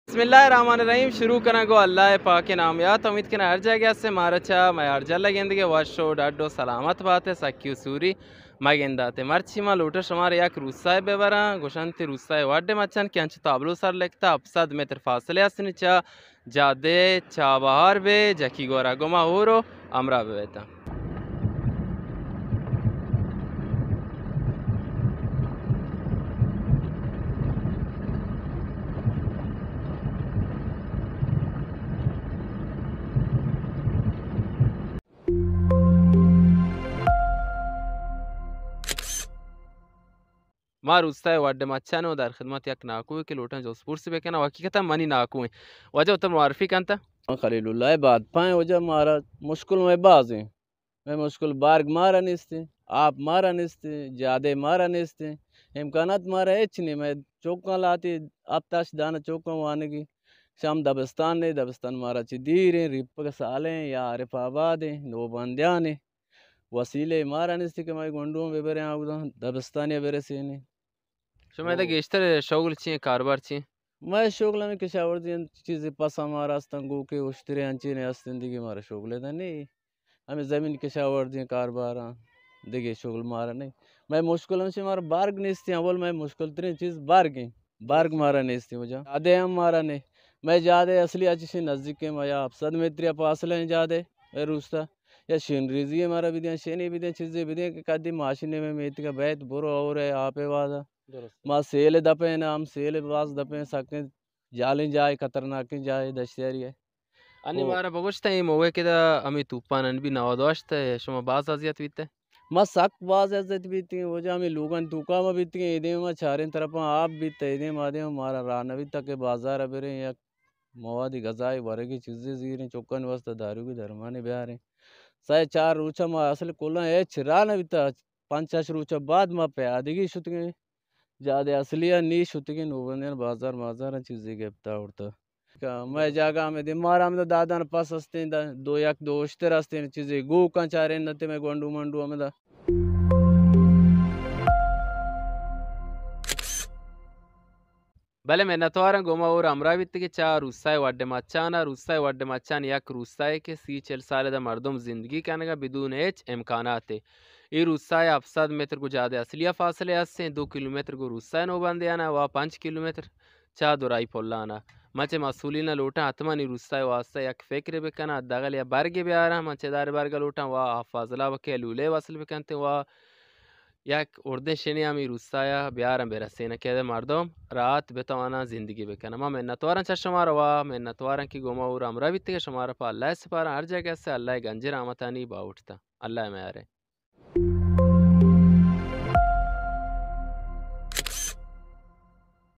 बिस्मिल्लाहिर्रहमानिर्रहीम। शुरू करा गो अल्लाह पाक के नाम याद उम्मीद के हर जगह से मारचा मैं हर जल्ला गेंदगे वशो डाडो सलामत बात है सक्यू सूरी मगेंदाते मर्ची मा लूटा शमार एक रूसाय बेवरा गोशंती रूसाय वाडे मचन कि अंच ताबलू सर लेकता अपसद मेटर फासले असनि चा जादे चा बहार बे जकी गोरा गोमा होरो अमरा बेता ما روستای وارد مچانو در خدمت یک ناکوی که لوٹن جو سپورس بکنه و حقیقتا منی ناکوی وجه تو معرفی کنتا خلیل الله بعد پای وجه مارا مشکل में बाज हैं मैं मुश्किल बार्ग मारा निस्ते आप मारा निस्ते जादे मारा निस्ते इम्कानात मारा एच नहीं मैं चौका लाती अब ताश दाना चौका वाने की शाम दबस्तान मारा चिदीर हैं रिप के साले हैं या आरिफाबाद हैं नो बंदियान हैं वसीले मारा निस्ते के मैं गुंडों बेबरे आउदा दबस्तान बेरे से नहीं شما ده گشتر شغل چیه کاربار چیه मैं शोगला में किशावर चीज़ें पसा मारा अस्तंगो के उश्तरे अंचीने अस्तंदिगी मारा शोगले था नहीं हमें ज़मीन किशावर दिए कारबार देखिए शोगल मारा नहीं मैं मुश्किल से मारा बार्ग नहीं थी अवल मैं मुश्किल तरीन चीज़ बार्ग मारा नहीं थी मुझे आधे हम मारा नहीं मैं ज़्यादा असली अच्छी से नज़दीक के मैं आप सद मित्रिया पासले ज़्यादा रुस्ता या शिनरीजी हमारा भी दिया शेनी भी दिया चीज़ें भी दिया कि कदी माशिने में मेथ का बैत बुरो और है आपे वादा माँ सेल दपे ना हम सेल बाज दपे सके जाली जाए खतरनाक जाए दशहरी है आणि मारा बगोष्ट आहे मोवे किदा आम्ही तुपान बी नवादोष्ट शमा बाज अजियत बीते माँ सक बाज इज्जत बीती वो जो हमें लोगन तुका में बीती इधे में चारे तरफ आप बीते इधे मादे हमारा रानवी तक के बाजार अबरे या मवादी गजाई भरे की चीज़ें जीरे चौकन वास्ते दारू की धर्माने बिहार हैं साय चार रूचा माँ असल कोला है छिरा न बीता 5-6 रूचा बाद माँ पे आदिगी शुतगे ज़्यादा असलिया नी शुतगे नोबने बाजार चीज़ें के बता उड़ता मैं जागा में दे मारा में दादा न पास हस्ते दो एक दो उश्ते रास्ते चीज़ें गो का चारे नते में गोंडू मंडू हमें दा भले मेहनतवारन गोमा और अमरावती के चार रूसाई वड्डे मचान एक रूसाई के सी चल साल दा मर्दम जिंदगी कहने का बिदून एच इम्कानात है ये रूसाई अफसद मीटर को ज़्यादा असलिया फासले से 2 किलोमीटर को रूसाई नो बंदे आना वह 5 किलोमीटर चा दुराई पोल्ला आना मचे मसूलीना लोटा आत्मा नी रूसाई वास्ता एक फिक्र बेकना दगल या बारगे भी आ रहा मचेदार बारगा लोटा वह फाजला बके लूले वसल बेकनते वह یک اردشینی همی روستایا بیارم برسینه که مردم راحت بتوانا زندگی بکنه ما منتوارن چه شما رو و منتوارن که گما او را امرا بیتی که شما را پا الله سپارن هر جگه سے الله گنجی رحمتانی با اٹھتا الله میاره